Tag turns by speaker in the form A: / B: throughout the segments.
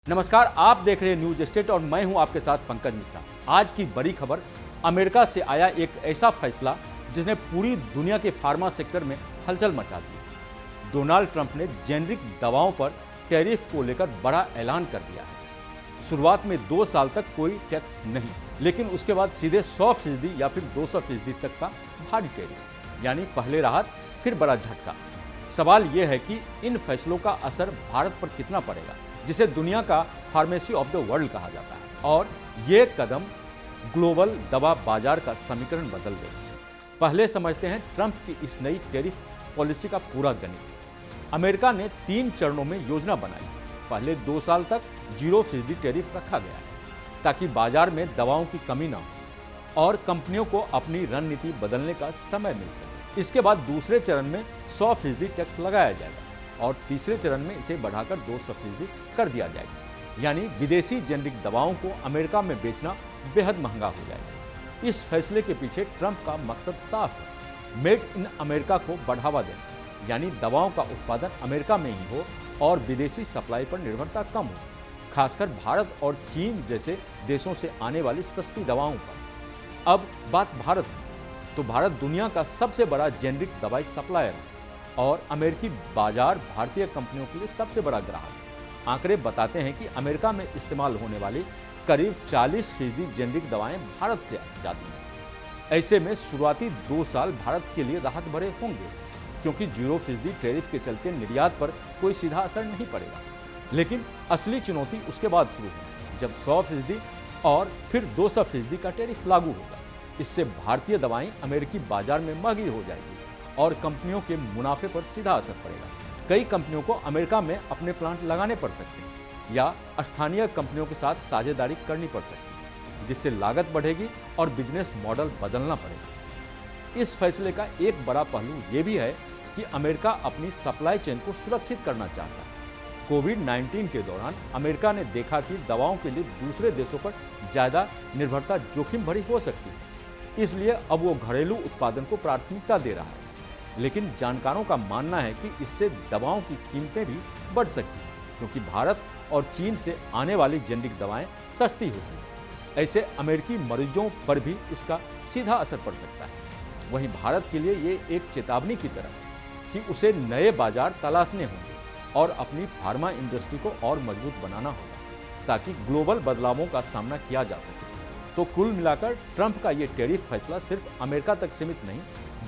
A: नमस्कार, आप देख रहे हैं न्यूज स्टेट और मैं हूं आपके साथ पंकज मिश्रा। आज की बड़ी खबर, अमेरिका से आया एक ऐसा फैसला जिसने पूरी दुनिया के फार्मा सेक्टर में हलचल मचा दी। डोनाल्ड ट्रंप ने जेनरिक दवाओं पर टैरिफ को लेकर बड़ा ऐलान कर दिया है। शुरुआत में 2 साल तक कोई टैक्स नहीं, लेकिन उसके बाद सीधे 100% या फिर 200% तक का भारी टैरिफ, यानी पहले राहत फिर बड़ा झटका। सवाल यह है कि इन फैसलों का असर भारत पर कितना पड़ेगा, जिसे दुनिया का फार्मेसी ऑफ द वर्ल्ड कहा जाता है, और ये कदम ग्लोबल दवा बाजार का समीकरण बदल देगा। पहले समझते हैं ट्रंप की इस नई टैरिफ पॉलिसी का पूरा गणित। अमेरिका ने 3 चरणों में योजना बनाई। पहले 2 साल तक 0% टैरिफ रखा गया है, ताकि बाजार में दवाओं की कमी न हो और कंपनियों को अपनी रणनीति बदलने का समय मिल सके। इसके बाद दूसरे चरण में 100% टैक्स लगाया जाएगा और तीसरे चरण में इसे बढ़ाकर 200% कर दिया जाएगा, यानी विदेशी जेनरिक दवाओं को अमेरिका में बेचना बेहद महंगा हो जाएगा। इस फैसले के पीछे ट्रंप का मकसद साफ है, मेड इन अमेरिका को बढ़ावा देना, यानी दवाओं का उत्पादन अमेरिका में ही हो और विदेशी सप्लाई पर निर्भरता कम हो, खासकर भारत और चीन जैसे देशों से आने वाली सस्ती दवाओं पर। अब बात भारत की, तो भारत दुनिया का सबसे बड़ा जेनरिक दवाई सप्लायर है और अमेरिकी बाजार भारतीय कंपनियों के लिए सबसे बड़ा ग्राहक है। आंकड़े बताते हैं कि अमेरिका में इस्तेमाल होने वाली करीब 40% जेनरिक दवाएं भारत से जाती हैं। ऐसे में शुरुआती 2 साल भारत के लिए राहत भरे होंगे, क्योंकि 0% टैरिफ के चलते निर्यात पर कोई सीधा असर नहीं पड़ेगा। लेकिन असली चुनौती उसके बाद शुरू होगी, जब 100% और फिर 200% का टैरिफ लागू होगा। इससे भारतीय दवाएं अमेरिकी बाजार में महंगी हो जाएगी और कंपनियों के मुनाफे पर सीधा असर पड़ेगा। कई कंपनियों को अमेरिका में अपने प्लांट लगाने पड़ सकते हैं या स्थानीय कंपनियों के साथ साझेदारी करनी पड़ सकती है, जिससे लागत बढ़ेगी और बिजनेस मॉडल बदलना पड़ेगा। इस फैसले का एक बड़ा पहलू ये भी है कि अमेरिका अपनी सप्लाई चेन को सुरक्षित करना चाहता है। कोविड-19 के दौरान अमेरिका ने देखा कि दवाओं के लिए दूसरे देशों पर ज़्यादा निर्भरता जोखिम भरी हो सकती है, इसलिए अब वो घरेलू उत्पादन को प्राथमिकता दे रहा है। लेकिन जानकारों का मानना है कि इससे दवाओं की कीमतें भी बढ़ सकती हैं, क्योंकि भारत और चीन से आने वाली जेनरिक दवाएं सस्ती होती हैं। ऐसे अमेरिकी मरीजों पर भी इसका सीधा असर पड़ सकता है। वहीं भारत के लिए ये एक चेतावनी की तरह है कि उसे नए बाजार तलाशने होंगे और अपनी फार्मा इंडस्ट्री को और मजबूत बनाना होगा, ताकि ग्लोबल बदलावों का सामना किया जा सके। तो कुल मिलाकर ट्रंप का ये टैरिफ फैसला सिर्फ अमेरिका तक सीमित नहीं,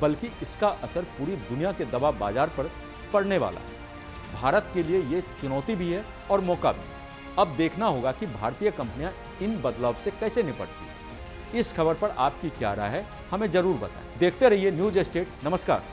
A: बल्कि इसका असर पूरी दुनिया के दवा बाजार पर पड़ने वाला है। भारत के लिए ये चुनौती भी है और मौका भी। अब देखना होगा कि भारतीय कंपनियां इन बदलाव से कैसे निपटती हैं। इस खबर पर आपकी क्या राय है, हमें जरूर बताएं। देखते रहिए न्यूज स्टेट। नमस्कार।